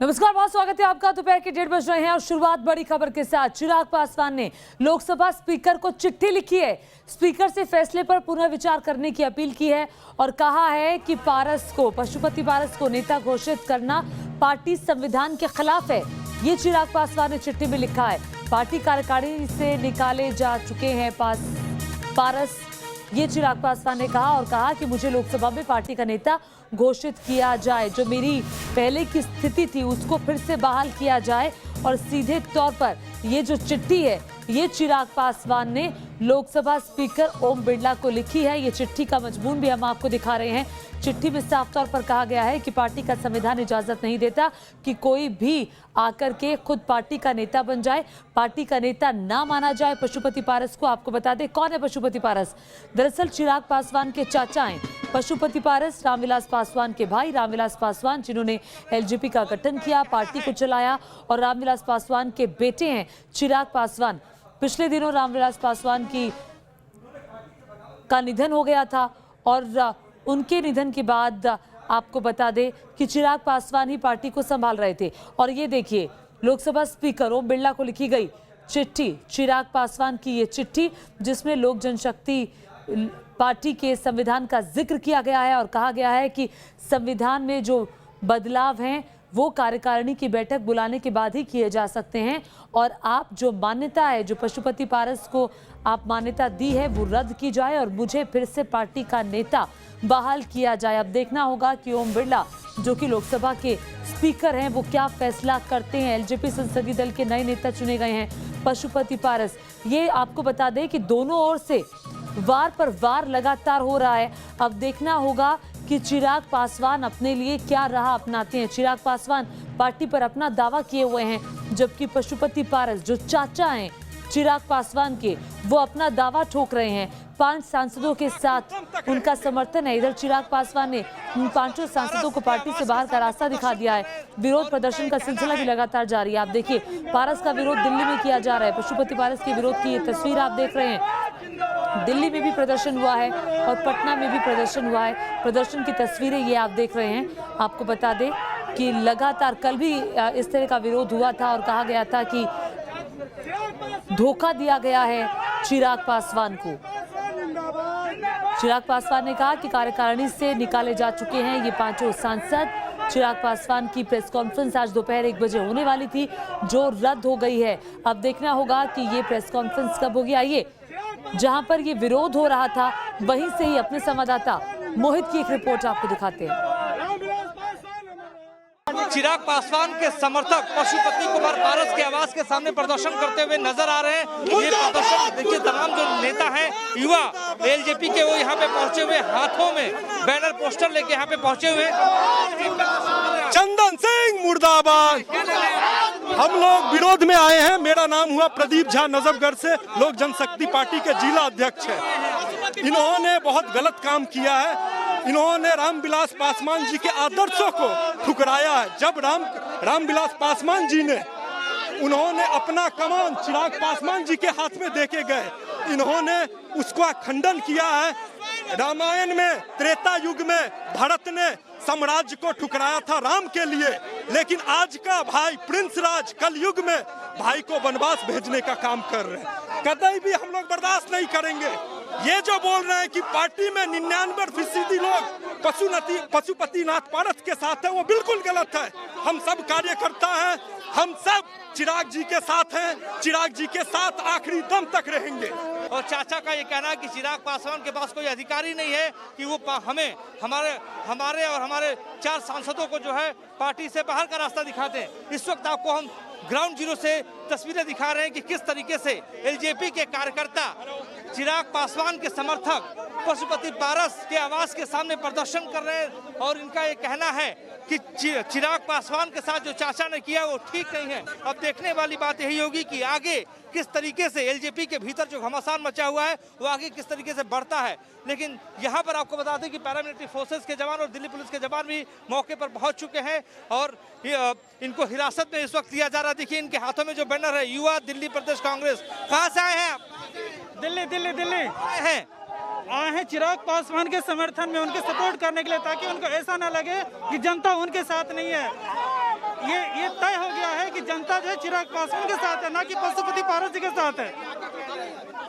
नमस्कार, बहुत स्वागत है आपका। दोपहर के 1:30 बज रहे हैं और शुरुआत बड़ी खबर के साथ। चिराग पासवान ने लोकसभा स्पीकर को चिट्ठी लिखी है। स्पीकर से फैसले पर पुनर्विचार करने की अपील की है और कहा है कि पशुपति पारस को नेता घोषित करना पार्टी संविधान के खिलाफ है। ये चिराग पासवान ने चिट्ठी में लिखा है। पार्टी कार्यकारिणी से निकाले जा चुके हैं पारस, ये चिराग पासवान ने कहा और कहा कि मुझे लोकसभा में पार्टी का नेता घोषित किया जाए, जो मेरी पहले की स्थिति थी उसको फिर से बहाल किया जाए। और सीधे तौर पर ये जो चिट्ठी है ये चिराग पासवान ने लोकसभा स्पीकर ओम बिरला को लिखी है। ये चिट्ठी का मजमून भी हम आपको दिखा रहे हैं। चिट्ठी में साफ तौर पर कहा गया है कि पार्टी का संविधान इजाजत नहीं देता कि कोई भी आकर के खुद पार्टी का नेता बन जाए, पार्टी का नेता ना माना जाए पशुपति पारस को। आपको बता दें कौन है पशुपति पारस। दरअसल चिराग पासवान के चाचा हैं पशुपति पारस, रामविलास पासवान के भाई रामविलास पासवान, जिन्होंने एलजेपी का गठन किया, पार्टी को चलाया। और रामविलास पासवान के बेटे हैं चिराग पासवान। पिछले दिनों रामविलास पासवान का निधन हो गया था और उनके निधन के बाद आपको बता दें कि चिराग पासवान ही पार्टी को संभाल रहे थे। और ये देखिए लोकसभा स्पीकर ओम बिरला को लिखी गई चिट्ठी, चिराग पासवान की ये चिट्ठी, जिसमें लोक जनशक्ति पार्टी के संविधान का जिक्र किया गया है और कहा गया है कि संविधान में जो बदलाव हैं वो कार्यकारिणी की बैठक बुलाने के बाद ही किए जा सकते हैं। और आप जो मान्यता है, जो पशुपति पारस को आप मान्यता दी है, वो रद्द की जाए और मुझे फिर से पार्टी का नेता बहाल किया जाए। अब देखना होगा कि ओम बिरला जो कि लोकसभा के स्पीकर हैं वो क्या फैसला करते हैं। एलजेपी संसदीय दल के नए नेता चुने गए हैं पशुपति पारस। ये आपको बता दें कि दोनों ओर से वार पर वार लगातार हो रहा है। अब देखना होगा कि चिराग पासवान अपने लिए क्या राह अपनाते हैं। चिराग पासवान पार्टी पर अपना दावा किए हुए हैं, जबकि पशुपति पारस जो चाचा हैं चिराग पासवान के, वो अपना दावा ठोक रहे हैं। 5 सांसदों के साथ उनका समर्थन है। इधर चिराग पासवान ने उन 5 सांसदों को पार्टी से बाहर का रास्ता दिखा दिया है। विरोध प्रदर्शन का सिलसिला भी लगातार जारी है। आप देखिए पारस का विरोध दिल्ली में किया जा रहा है। पशुपति पारस के विरोध की ये तस्वीर आप देख रहे हैं। दिल्ली में भी प्रदर्शन हुआ है और पटना में भी प्रदर्शन हुआ है। प्रदर्शन की तस्वीरें ये आप देख रहे हैं। आपको बता दें कि लगातार कल भी इस तरह का विरोध हुआ था और कहा गया था कि धोखा दिया गया है चिराग पासवान को। चिराग पासवान ने कहा कि कार्यकारिणी से निकाले जा चुके हैं ये 5 सांसद। चिराग पासवान की प्रेस कॉन्फ्रेंस आज दोपहर 1 बजे होने वाली थी, जो रद्द हो गई है। अब देखना होगा कि ये प्रेस कॉन्फ्रेंस कब होगी। आइए जहां पर ये विरोध हो रहा था वहीं से ही अपने संवाददाता मोहित की एक रिपोर्ट आपको दिखाते हैं। चिराग पासवान के समर्थक पशुपति कुमार पारस के आवास के सामने प्रदर्शन करते हुए नजर आ रहे हैं। ये प्रदर्शन देखिए, तमाम जो नेता हैं युवा एलजेपी के, वो यहाँ पे पहुंचे हुए, हाथों में बैनर पोस्टर लेके यहाँ पे पहुंचे हुए। चंदन सिंह मुर्दाबाद। हम लोग विरोध में आए हैं। मेरा नाम हुआ प्रदीप झा, नजफगढ़ से लोक जनशक्ति पार्टी के जिला अध्यक्ष है। इन्होंने बहुत गलत काम किया है। इन्होंने रामविलास पासवान जी के आदर्शों को ठुकराया है। जब रामविलास पासवान जी ने उन्होंने अपना कमान चिराग पासवान जी के हाथ में देके गए, इन्होंने उसका खंडन किया है। रामायण में, त्रेता युग में भरत ने साम्राज्य को ठुकराया था राम के लिए, लेकिन आज का भाई प्रिंस राज कलयुग में भाई को वनवास भेजने का काम कर रहे हैं। कतई भी हम लोग बर्दाश्त नहीं करेंगे। ये जो बोल रहे हैं कि पार्टी में 99% लोग पशुपति नाथ पारस के साथ है, वो बिल्कुल गलत है। हम सब कार्यकर्ता हैं, हम सब चिराग जी के साथ हैं, चिराग जी के साथ आखिरी दम तक रहेंगे। और चाचा का ये कहना है कि चिराग पासवान के पास कोई अधिकार ही नहीं है कि वो हमें हमारे 4 सांसदों को जो है पार्टी से बाहर का रास्ता दिखाते हैं। इस वक्त आपको हम ग्राउंड जीरो से तस्वीरें दिखा रहे हैं कि किस तरीके से एलजेपी के कार्यकर्ता चिराग पासवान के समर्थक पशुपति पारस के आवास के सामने प्रदर्शन कर रहे हैं। और इनका ये कहना है कि चिराग पासवान के साथ जो चाचा ने किया वो ठीक नहीं है। अब देखने वाली बात यही होगी कि आगे किस तरीके से एलजेपी के भीतर जो घमासान मचा हुआ है वो आगे किस तरीके से बढ़ता है। लेकिन यहाँ पर आपको बता दें कि पैरामिलिट्री फोर्सेस के जवान और दिल्ली पुलिस के जवान भी मौके पर पहुंच चुके हैं और इनको हिरासत में इस वक्त लिया जा रहा है। देखिए इनके हाथों में जो बैनर है, युवा दिल्ली प्रदेश कांग्रेस। कहाँ से आए हैं आप? दिल्ली आए हैं चिराग पासवान के समर्थन में, उनके सपोर्ट करने के लिए, ताकि उनको ऐसा ना लगे कि जनता उनके साथ नहीं है। ये तय हो गया है कि जनता जो है चिराग पासवान के साथ है, ना कि पशुपति पारस जी के साथ है।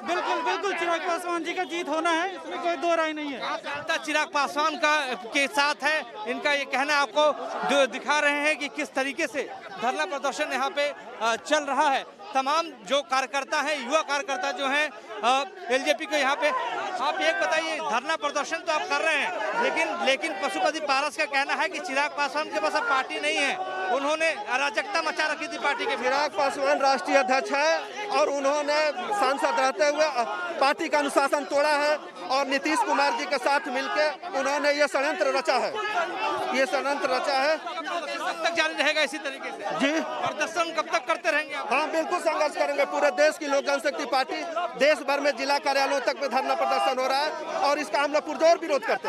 बिल्कुल बिल्कुल चिराग पासवान जी का जीत होना है, इसमें कोई दो राय नहीं है। जनता चिराग पासवान के साथ है, इनका ये कहना आपको जो दिखा रहे हैं कि किस तरीके से धरना प्रदर्शन यहाँ पे चल रहा है। तमाम जो कार्यकर्ता हैं, युवा कार्यकर्ता जो हैं एलजेपी को यहाँ पे, आप एक बताइए, धरना प्रदर्शन तो आप कर रहे हैं, लेकिन पशुपति पारस का कहना है कि चिराग पासवान के पास अब पार्टी नहीं है, उन्होंने अराजकता मचा रखी थी पार्टी के। चिराग पासवान राष्ट्रीय अध्यक्ष है और उन्होंने सांसद रहते हुए पार्टी का अनुशासन तोड़ा है और नीतीश कुमार जी के साथ मिलकर उन्होंने ये षड्यंत्र रचा है। कब तक जारी रहेगा इसी तरीके से जी? प्रदर्शन कब तक करते रहेंगे आप? हाँ, बिल्कुल संघर्ष करेंगे। पूरे देश की लोक जनशक्ति पार्टी देश भर में जिला कार्यालयों तक में धरना प्रदर्शन हो रहा है और इसका हम लोग पुरजोर विरोध करते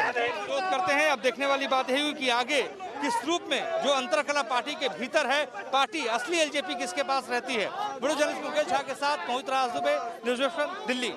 हैं। अब देखने वाली बात यही हुई कि आगे किस रूप में जो अंतरकला पार्टी के भीतर है, पार्टी असली एलजेपी किसके पास रहती है। वीडियो जर्नलिस्ट मुकेश झा के साथ मोहित राज दुबे, न्यूज़ विजन, दिल्ली।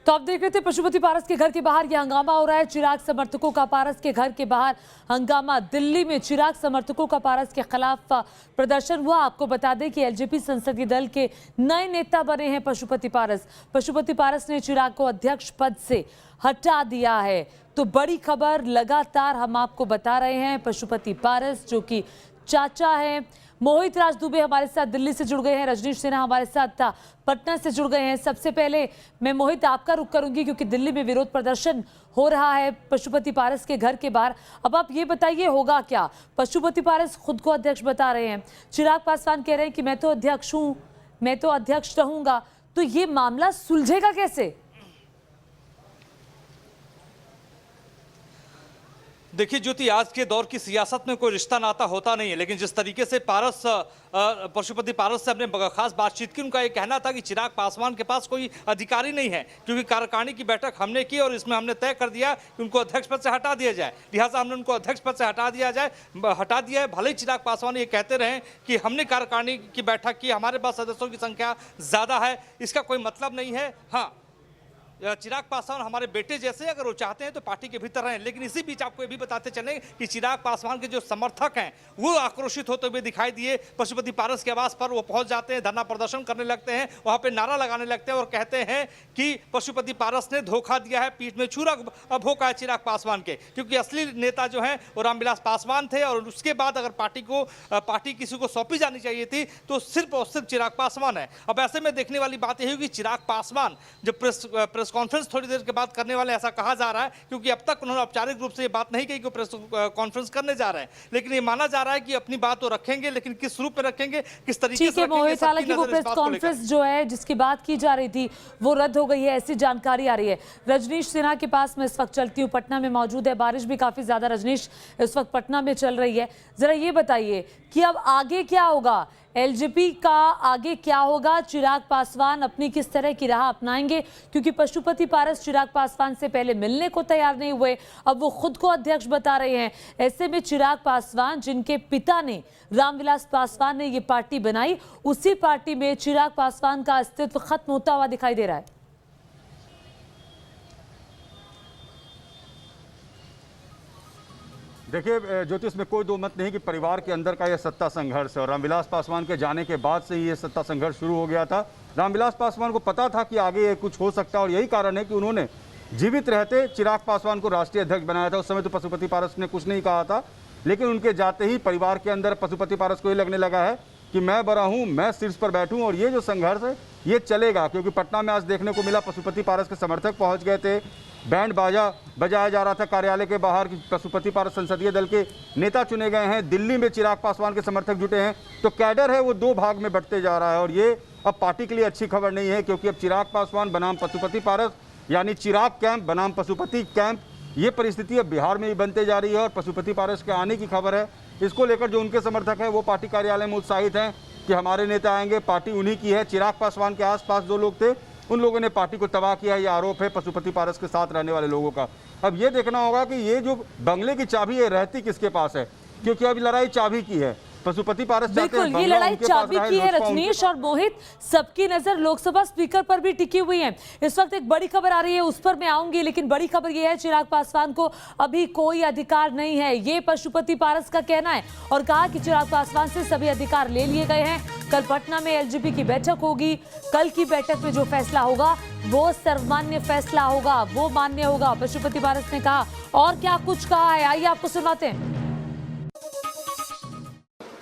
तो आप देख रहे थे पशुपति पारस के घर के बाहर यह हंगामा हो रहा है। चिराग समर्थकों का पारस के घर के बाहर हंगामा। दिल्ली में चिराग समर्थकों का पारस के खिलाफ प्रदर्शन हुआ। आपको बता दें कि एलजेपी संसदीय दल के नए नेता बने हैं पशुपति पारस। पशुपति पारस ने चिराग को अध्यक्ष पद से हटा दिया है। तो बड़ी खबर लगातार हम आपको बता रहे हैं। पशुपति पारस जो कि चाचा है। मोहित राज दुबे हमारे साथ दिल्ली से जुड़ गए हैं, रजनीश सिन्हा हमारे साथ पटना से जुड़ गए हैं। सबसे पहले मैं मोहित आपका रुख करूंगी क्योंकि दिल्ली में विरोध प्रदर्शन हो रहा है पशुपति पारस के घर के बाहर। अब आप ये बताइए होगा क्या? पशुपति पारस खुद को अध्यक्ष बता रहे हैं, चिराग पासवान कह रहे हैं कि मैं तो अध्यक्ष हूं, मैं तो अध्यक्ष रहूंगा, तो ये मामला सुलझेगा कैसे? देखिए ज्योति, आज के दौर की सियासत में कोई रिश्ता नाता होता नहीं है, लेकिन जिस तरीके से पशुपति पारस से अपने खास बातचीत की, उनका ये कहना था कि चिराग पासवान के पास कोई अधिकारी नहीं है, क्योंकि कार्यकारिणी की बैठक हमने की और इसमें हमने तय कर दिया कि उनको अध्यक्ष पद से हटा दिया जाए, लिहाजा हमने उनको अध्यक्ष पद से हटा दिया है। भले ही चिराग पासवान ये कहते रहे कि हमने कार्यकारिणी की बैठक की, हमारे पास सदस्यों की संख्या ज़्यादा है, इसका कोई मतलब नहीं है। हाँ, चिराग पासवान हमारे बेटे जैसे, अगर वो चाहते हैं तो पार्टी के भीतर रहें। लेकिन इसी बीच आपको ये भी बताते चलें कि चिराग पासवान के जो समर्थक हैं वो आक्रोशित होते हुए दिखाई दिए। पशुपति पारस के आवास पर वो पहुंच जाते हैं, धरना प्रदर्शन करने लगते हैं, वहां पे नारा लगाने लगते हैं और कहते हैं कि पशुपति पारस ने धोखा दिया है, पीठ में छुरा भोंका है चिराग पासवान के, क्योंकि असली नेता जो है वो रामविलास पासवान थे और उसके बाद अगर पार्टी किसी को सौंपी जानी चाहिए थी तो सिर्फ और सिर्फ चिराग पासवान है। अब ऐसे में देखने वाली बात यही होगी, चिराग पासवान जब प्रेस कॉन्फ्रेंस थोड़ी देर के बाद करने वाले, ऐसा कहा जा रहा है, क्योंकि अब तक उन्होंने औपचारिक रूप से ये बात नहीं कही कि प्रेस कॉन्फ्रेंस करने जा रहे हैं, लेकिन ये माना जा रहा है कि अपनी बात तो रखेंगे, लेकिन किस रूप में रखेंगे, किस तरीके से रखेंगे। हालांकि वो प्रेस कॉन्फ्रेंस जो है जिसकी बात की जा रही थी वो रद्द हो गई है, ऐसी जानकारी आ रही है। रजनीश सिन्हा के पास मैं इस वक्त चलती हूँ, पटना में मौजूद है, बारिश भी काफी ज्यादा रजनीश इस वक्त पटना में चल रही है। जरा ये बताइए कि अब आगे क्या होगा, एलजेपी का आगे क्या होगा? चिराग पासवान अपनी किस तरह की राह अपनाएंगे? क्योंकि पशुपति पारस चिराग पासवान से पहले मिलने को तैयार नहीं हुए, अब वो खुद को अध्यक्ष बता रहे हैं। ऐसे में चिराग पासवान, जिनके पिता ने, रामविलास पासवान ने ये पार्टी बनाई, उसी पार्टी में चिराग पासवान का अस्तित्व खत्म होता हुआ दिखाई दे रहा है। देखिए ज्योतिष में कोई दो मत नहीं कि परिवार के अंदर का यह सत्ता संघर्ष है और रामविलास पासवान के जाने के बाद से ही ये सत्ता संघर्ष शुरू हो गया था। रामविलास पासवान को पता था कि आगे ये कुछ हो सकता है और यही कारण है कि उन्होंने जीवित रहते चिराग पासवान को राष्ट्रीय अध्यक्ष बनाया था। उस समय तो पशुपति पारस ने कुछ नहीं कहा था, लेकिन उनके जाते ही परिवार के अंदर पशुपति पारस को ये लगने लगा है कि मैं बड़ा हूँ, मैं शीर्ष पर बैठूँ और ये जो संघर्ष है ये चलेगा। क्योंकि पटना में आज देखने को मिला पशुपति पारस के समर्थक पहुँच गए थे, बैंड बाजा बजाया जा रहा था कार्यालय के बाहर कि पशुपति पारस संसदीय दल के नेता चुने गए हैं। दिल्ली में चिराग पासवान के समर्थक जुटे हैं, तो कैडर है वो दो भाग में बंटते जा रहा है और ये अब पार्टी के लिए अच्छी खबर नहीं है, क्योंकि अब चिराग पासवान बनाम पशुपति पारस, यानी चिराग कैंप बनाम पशुपति कैंप, ये परिस्थिति अब बिहार में भी बनते जा रही है। और पशुपति पारस के आने की खबर है, इसको लेकर जो उनके समर्थक हैं वो पार्टी कार्यालय में उत्साहित हैं कि हमारे नेता आएंगे, पार्टी उन्हीं की है। चिराग पासवान के आसपास जो लोग थे उन लोगों ने पार्टी को तबाह किया, ये आरोप है पशुपति पारस के साथ रहने वाले लोगों का। अब ये देखना होगा कि ये जो बंगले की चाबी है रहती किसके पास है, क्योंकि अब लड़ाई चाबी की है। पशुपति पारस चाहते हैं बिल्कुल, ये बंगला लड़ाई उनके पास चाबी रहे, की है लोजपा रजनीश और मोहित। सबकी नजर लोकसभा स्पीकर पर भी टिकी हुई है। इस वक्त एक बड़ी खबर आ रही है, उस पर मैं आऊंगी, लेकिन बड़ी खबर यह है चिराग पासवान को अभी कोई अधिकार नहीं है, ये पशुपति पारस का कहना है। और कहा कि चिराग पासवान से सभी अधिकार ले लिए गए हैं। कल पटना में एलजीपी की बैठक होगी। कल की बैठक में जो फैसला होगा वो सर्वमान्य फैसला होगा, वो मान्य होगा, पशुपति पारस ने कहा। और क्या कुछ कहा है, आइए आपको सुनाते हैं।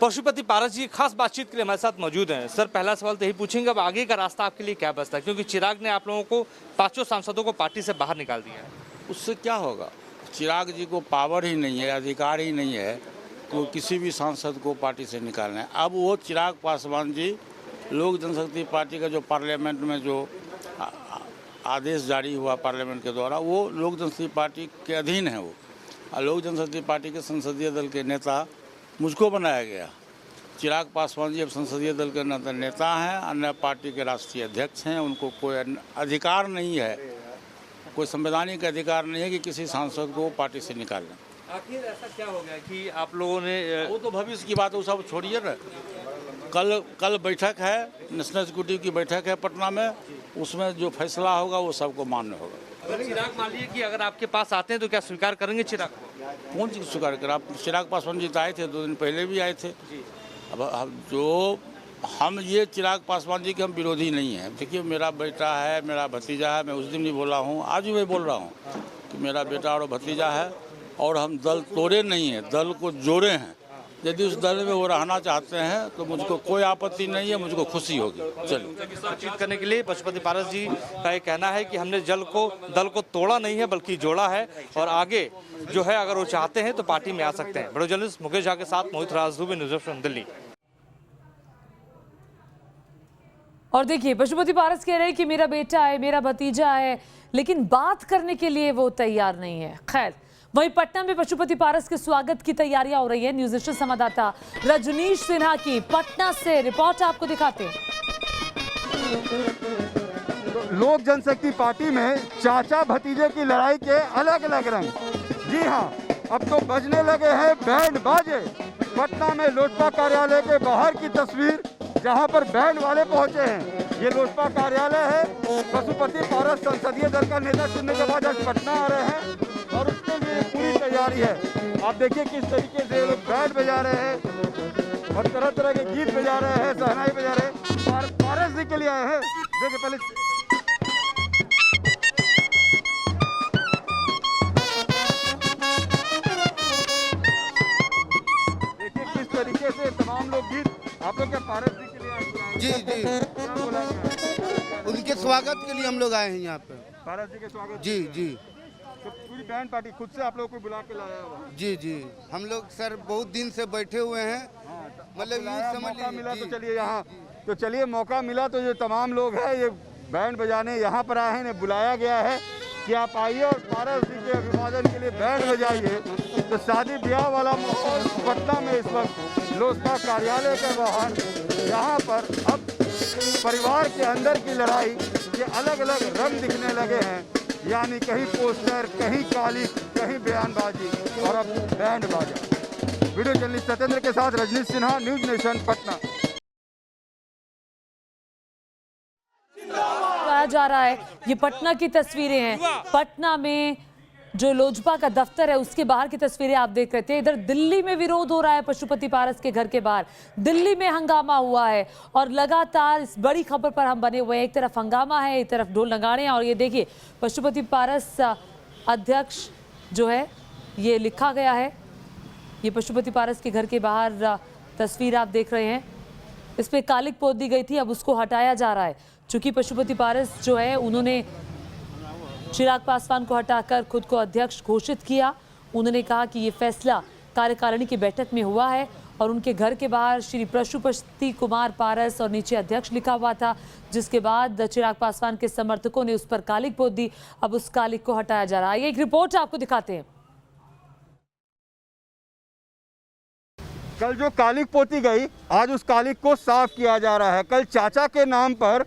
पशुपति पारस जी खास बातचीत के लिए हमारे साथ मौजूद हैं। सर, पहला सवाल तो यही पूछेंगे, अब आगे का रास्ता आपके लिए क्या बचता है, क्योंकि चिराग ने आप लोगों को 5 सांसदों को पार्टी से बाहर निकाल दिया है। उससे क्या होगा? चिराग जी को पावर ही नहीं है, अधिकार ही नहीं है तो किसी भी सांसद को पार्टी से निकालना है। अब वो चिराग पासवान जी लोक जनशक्ति पार्टी का जो पार्लियामेंट में जो आदेश जारी हुआ पार्लियामेंट के द्वारा, वो लोक जनशक्ति पार्टी के अधीन है। वो लोक जनशक्ति पार्टी के संसदीय दल के नेता मुझको बनाया गया। चिराग पासवान जी अब संसदीय दल के नेता हैं, अन्य पार्टी के राष्ट्रीय अध्यक्ष हैं। उनको कोई अधिकार नहीं है, कोई संवैधानिक अधिकार नहीं है कि किसी सांसद को पार्टी से निकाल लें। आखिर ऐसा क्या हो गया कि आप लोगों ने वो तो भविष्य की बात है, वो सब छोड़िए ना। कल बैठक है, नेशनल एग्जीक्यूटिव की बैठक है पटना में, उसमें जो फैसला होगा वो सबको मान्य होगा। अगर चिराग मान लीजिए कि अगर आपके पास आते हैं तो क्या स्वीकार करेंगे चिराग को? कौन चीज़ स्वीकार कर? आप चिराग पासवान जी तो आए थे, 2 दिन पहले भी आए थे। अब हम ये चिराग पासवान जी के हम विरोधी नहीं हैं। देखिए, मेरा बेटा है, मेरा भतीजा है, मैं उस दिन भी बोला हूँ, आज भी मैं बोल रहा हूँ कि मेरा बेटा और भतीजा है और हम दल तोड़े नहीं हैं, दल को जोड़े हैं। यदि उस दल में वो रहना चाहते हैं तो मुझको कोई आपत्ति नहीं है, मुझको खुशी होगी। चलिए, बातचीत करने के लिए पशुपति पारस जी का ये कहना है कि हमने दल को तोड़ा नहीं है बल्कि जोड़ा है, और आगे जो है अगर वो चाहते हैं तो पार्टी में आ सकते हैं। बड़े जर्नलिस्ट मुकेश झा के साथ मोहित राजदूबे, न्यूज़ ऑफ दिल्ली। और देखिए, पशुपति पारस कह रहे हैं कि मेरा बेटा है, मेरा भतीजा है, लेकिन बात करने के लिए वो तैयार नहीं है। खैर, वहीं पटना में पशुपति पारस के स्वागत की तैयारियां हो रही है। न्यूज़ एशियन संवाददाता रजनीश सिन्हा की पटना से रिपोर्ट आपको दिखाते हैं। लोक जनशक्ति पार्टी में चाचा भतीजे की लड़ाई के अलग अलग रंग। जी हाँ, अब तो बजने लगे हैं बैंड बाजे। पटना में लोजपा कार्यालय के बाहर की तस्वीर, जहां पर बैंड वाले पहुंचे हैं। ये लोजपा कार्यालय है। पशुपति पारस संसदीय दल का नेता चुनने के बाद आज पटना आ रहे हैं और उसके लिए पूरी तैयारी है। आप देखिए किस तरीके से लोग बैंड बजा रहे हैं और तरह तरह के गीत बजा रहे हैं, शहनाई बजा रहे हैं। पारस जी के लिए आए हैं। देखिए पहले किस तरीके से तमाम लोग गीत। आप लोग क्या पारस जी के लिए आए? जी जी, क्या बोला गया? उनके स्वागत के लिए हम लोग आए हैं यहाँ पे। पारस जी के स्वागत। जी जी, तो पूरी बैंड पार्टी खुद से आप लोग को बुला के लाया हुआ? जी जी, हम लोग सर बहुत दिन से बैठे हुए हैं। मतलब ये समझ मौका मिला तो लीजिए। चलिए यहाँ, तो चलिए मौका मिला तो ये तमाम लोग हैं, ये बैंड बजाने यहाँ पर आए हैं। इन्हें बुलाया गया है कि आप आइए और पारस जी के अभिवादन के लिए बैंड बजाइए। तो शादी ब्याह वाला माहौल पटना में इस वक्त लोजपा कार्यालय के बाहर, यहाँ पर अब परिवार के अंदर की लड़ाई के अलग अलग रंग दिखने लगे हैं। यानी कहीं पोस्टर, कहीं काली, कहीं बयानबाजी और अब बैंड बाजा। वीडियो जर्नलिस्ट सत्येंद्र के साथ रजनीश सिन्हा, न्यूज़ नेशन, पटना। जा रहा है, ये पटना की तस्वीरें हैं। पटना में जो लोजपा का दफ्तर है उसके बाहर की तस्वीरें आप देख रहे थे। इधर दिल्ली में विरोध हो रहा है पशुपति पारस के घर के बाहर। दिल्ली में हंगामा हुआ है और लगातार इस बड़ी खबर पर हम बने हुए हैं। एक तरफ हंगामा है, एक तरफ ढोल नगाड़े हैं। और ये देखिए, पशुपति पारस अध्यक्ष जो है ये लिखा गया है। ये पशुपति पारस के घर के बाहर तस्वीर आप देख रहे हैं। इस पर कालिक पोत दी गई थी, अब उसको हटाया जा रहा है। चूंकि पशुपति पारस जो है उन्होंने चिराग पासवान को हटाकर खुद को अध्यक्ष घोषित किया। उन्होंने कहा कि ये फैसला कार्यकारिणी की बैठक में हुआ है और उनके घर के बाहर श्री पशुपति कुमार पारस और नीचे अध्यक्ष लिखा हुआ था, जिसके बाद चिराग पासवान के समर्थकों ने उस पर कालिक पोत दी। अब उस कालिक को हटाया जा रहा है। ये एक रिपोर्ट आपको दिखाते हैं। कल जो कालिक पोती गई, आज उस कालिक को साफ किया जा रहा है। कल चाचा के नाम पर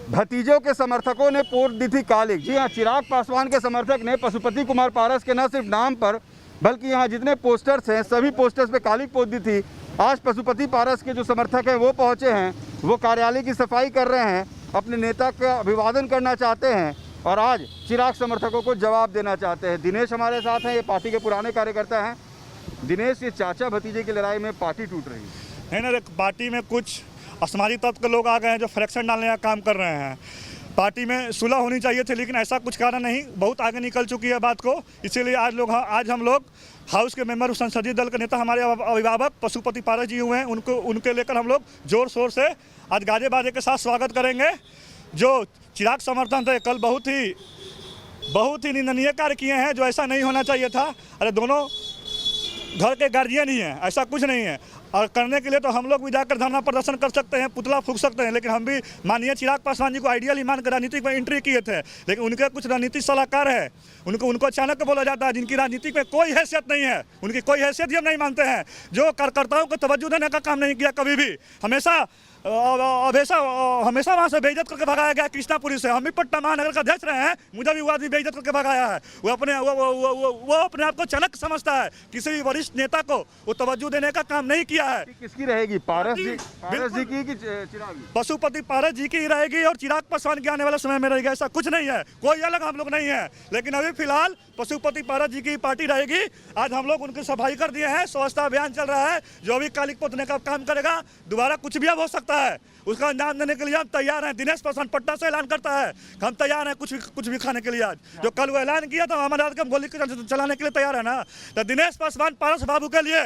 भतीजों के समर्थकों ने पोत दी थी कालिक। जी हाँ, चिराग पासवान के समर्थक ने पशुपति कुमार पारस के न सिर्फ नाम पर बल्कि यहाँ जितने पोस्टर्स हैं सभी पोस्टर्स पे कालिक पोत दी थी। आज पशुपति पारस के जो समर्थक हैं वो पहुंचे हैं, वो कार्यालय की सफाई कर रहे हैं, अपने नेता का अभिवादन करना चाहते हैं और आज चिराग समर्थकों को जवाब देना चाहते हैं। दिनेश हमारे साथ हैं, ये पार्टी के पुराने कार्यकर्ता हैं। दिनेश, ये चाचा भतीजे की लड़ाई में पार्टी टूट रही है ना? पार्टी में कुछ असमाजी तत्व के लोग आ गए हैं जो फ्रैक्शन डालने का काम कर रहे हैं। पार्टी में सुलह होनी चाहिए थी, लेकिन ऐसा कुछ कारण नहीं, बहुत आगे निकल चुकी है बात को। इसीलिए आज हम लोग हाउस के मेंबर, संसदीय दल के नेता, हमारे अभिभावक पशुपति पारस जी हुए हैं, उनके लेकर हम लोग जोर शोर से आज गाजे बाजे के साथ स्वागत करेंगे। जो चिराग समर्थन थे कल बहुत ही निंदनीय कार्य किए हैं, जो ऐसा नहीं होना चाहिए था। अरे दोनों घर के गार्जियन ही हैं, ऐसा कुछ नहीं है। और करने के लिए तो हम लोग भी जाकर धरना प्रदर्शन कर सकते हैं, पुतला फूंक सकते हैं, लेकिन हम भी माननीय चिराग पासवान जी को आइडियल ईमान के राजनीति में एंट्री किए थे, लेकिन उनके कुछ राजनीतिक सलाहकार है, उनको अचानक बोला जाता है जिनकी राजनीति में कोई हैसियत नहीं है, उनकी कोई हैसियत ही हम नहीं मानते हैं, जो कार्यकर्ताओं को तवज्जो देने का काम नहीं किया कभी भी। हमेशा वहाँ से बेइज्जत करके भगाया गया कृष्णापुरी से। हम भी पटना महानगर का अध्यक्ष रहे हैं, मुझे भी वो आदमी बेइज्जत करके भगाया है। वो अपने आप को चाणक्य समझता है, किसी भी वरिष्ठ नेता को वो तवज्जो देने का काम नहीं किया है। किसकी रहेगी, पारस जी की कि चिराग? पशुपति पारस जी की रहेगी और चिराग पासवान के आने वाले समय में रहेगा, ऐसा कुछ नहीं है, कोई अलग हम लोग नहीं है। लेकिन अभी फिलहाल पशुपति पारस जी की पार्टी रहेगी। आज हम लोग उनकी सफाई कर दिए हैं, स्वच्छता अभियान चल रहा है, जो भी कालिक पोतने का काम करेगा दोबारा कुछ भी अब हो सकता है, उसका अंजाम देने के लिए हम तैयार हैं। दिनेश पासवान पटना से ऐलान करता है, हम तैयार हैं कुछ भी खाने के लिए। आज जो कल वो ऐलान किया था हमारे हम गोली चलाने के लिए तैयार है ना, तो दिनेश पासवान पारस बाबू के लिए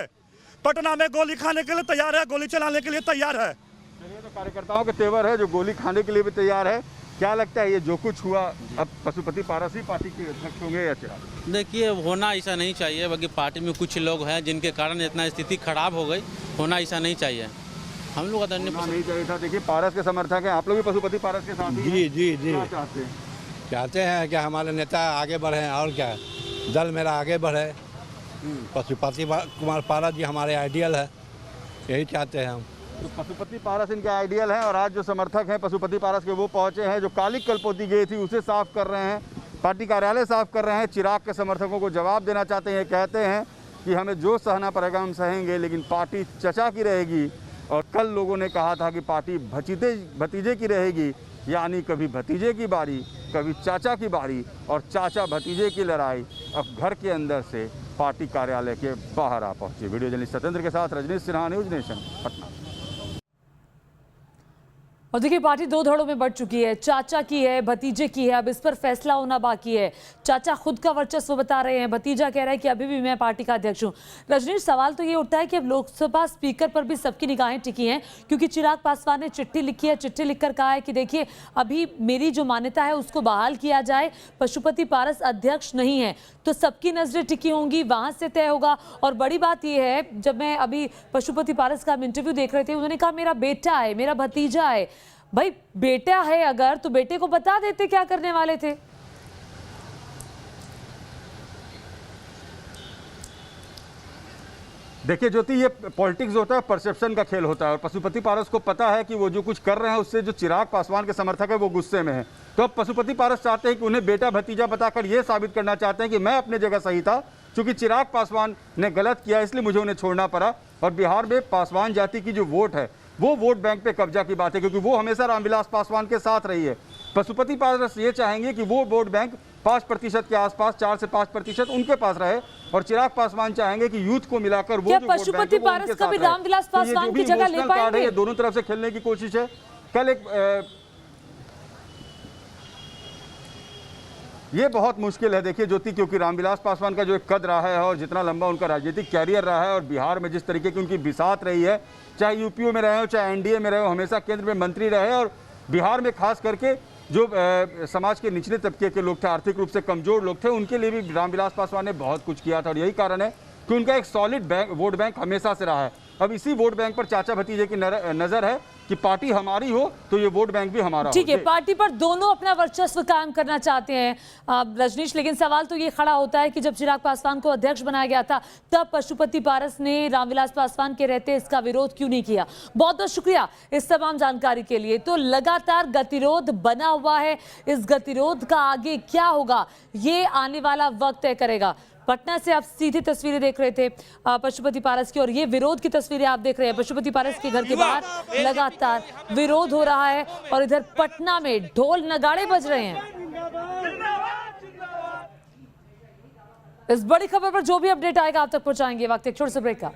पटना में गोली खाने के लिए तैयार है, गोली चलाने के लिए तैयार है। तो कार्यकर्ताओं के तेवर है जो गोली खाने के लिए भी तैयार है। क्या लगता है ये जो कुछ हुआ, अब पशुपति पारस ही पार्टी के अध्यक्ष होंगे या चिराग? देखिए, होना ऐसा नहीं चाहिए, बाकी पार्टी में कुछ लोग हैं जिनके कारण इतना स्थिति खराब हो गई, होना ऐसा नहीं चाहिए। हम लोग नहीं चाहिए था। देखिए, पारस के समर्थक हैं, आप लोग भी पशुपति पारस के साथ जी जी जी चाहते हैं कि हमारे नेता आगे बढ़े और क्या, दल मेरा आगे बढ़े। पशुपति कुमार पारस जी हमारे आइडियल है, यही चाहते हैं हम। तो पशुपति पारस इनके आइडियल हैं और आज जो समर्थक हैं पशुपति पारस के वो पहुंचे हैं, जो कालिक कलपोती गई थी उसे साफ कर रहे हैं, पार्टी कार्यालय साफ कर रहे हैं। चिराग के समर्थकों को जवाब देना चाहते हैं, कहते हैं कि हमें जो सहना पड़ेगा हम सहेंगे, लेकिन पार्टी चचा की रहेगी। और कल लोगों ने कहा था कि पार्टी भतीजे की रहेगी, यानी कभी भतीजे की बारी, कभी चाचा की बारी, और चाचा भतीजे की लड़ाई अब घर के अंदर से पार्टी कार्यालय के बाहर आ पहुंची। वीडियो जर्नलिस्ट सत्येंद्र के साथ रजनीश सिन्हा, न्यूज नेशन, पटना। और देखिए, पार्टी दो धड़ों में बढ़ चुकी है, चाचा की है, भतीजे की है, अब इस पर फैसला होना बाकी है। चाचा खुद का वर्चस्व बता रहे हैं, भतीजा कह रहा है कि अभी भी मैं पार्टी का अध्यक्ष हूं। रजनीश, सवाल तो ये उठता है कि अब लोकसभा स्पीकर पर भी सबकी निगाहें टिकी हैं, क्योंकि चिराग पासवान ने चिट्ठी लिखी है, चिट्ठी लिखकर कहा है कि देखिए, अभी मेरी जो मान्यता है उसको बहाल किया जाए, पशुपति पारस अध्यक्ष नहीं है, तो सबकी नजरें टिकी होंगी, वहां से तय होगा। और बड़ी बात यह है, जब मैं अभी पशुपति पारस का इंटरव्यू देख रहे थे, उन्होंने कहा मेरा बेटा है, मेरा भतीजा है। भाई, बेटा है अगर तो बेटे को बता देते क्या करने वाले थे। देखिए ज्योति, ये पॉलिटिक्स होता है, परसेप्शन का खेल होता है, और पशुपति पारस को पता है कि वो जो कुछ कर रहे हैं उससे जो चिराग पासवान के समर्थक है वो गुस्से में है। तो अब पशुपति पारस चाहते हैं कि उन्हें बेटा भतीजा बताकर ये साबित करना चाहते हैं कि मैं अपने जगह सही था, क्योंकि चिराग पासवान ने गलत किया इसलिए मुझे उन्हें छोड़ना पड़ा। और बिहार में पासवान जाति की जो वोट है वो वोट बैंक पे कब्जा की बात है, क्योंकि वो हमेशा रामविलास पासवान के साथ रही है। पशुपति पारस ये चाहेंगे कि वो वोट बैंक 5% के आसपास, 4 से 5% उनके पास रहे, और चिराग पासवान चाहेंगे कि यूथ को मिलाकर वो जो पशुपति पारस कभी रामविलास पासवान की जगह ले पाएंगे? ये दोनों तरफ से खेलने की कोशिश है। कल एक ये बहुत मुश्किल है, देखिए ज्योति, क्योंकि रामविलास पासवान का जो एक कद रहा है और जितना लंबा उनका राजनीतिक कैरियर रहा है, और बिहार में जिस तरीके की उनकी बिसात रही है, चाहे यूपीओ में रहे हो चाहे एनडीए में रहे हो, हमेशा केंद्र में मंत्री रहे, और बिहार में खास करके जो समाज के निचले तबके के लोग थे, आर्थिक रूप से कमजोर लोग थे, उनके लिए भी रामविलास पासवान ने बहुत कुछ किया था। और यही कारण है कि उनका एक सॉलिड वोट बैंक हमेशा से रहा है। अब इसी वोट बैंक पर चाचा भतीजे की नजर है कि पार्टी हमारी हो तो ये वोट बैंक भी हमारा हो। ठीक है, पार्टी पर दोनों अपना वर्चस्व कायम करना चाहते हैं रजनीश, लेकिन सवाल तो ये खड़ा होता है कि जब चिराग पासवान को अध्यक्ष बनाया गया था तब पशुपति पारस ने रामविलास पासवान के रहते इसका विरोध क्यों नहीं किया? बहुत बहुत शुक्रिया इस तमाम जानकारी के लिए। तो लगातार गतिरोध बना हुआ है, इस गतिरोध का आगे क्या होगा ये आने वाला वक्त तय करेगा। पटना से आप सीधी तस्वीरें देख रहे थे पशुपति पारस की, और ये विरोध की तस्वीरें आप देख रहे हैं। पशुपति पारस के घर के बाहर लगातार विरोध हो रहा है और इधर पटना में ढोल नगाड़े बज रहे हैं। इस बड़ी खबर पर जो भी अपडेट आएगा आप तक पहुंचाएंगे। वक्त एक छोटे से ब्रेक का।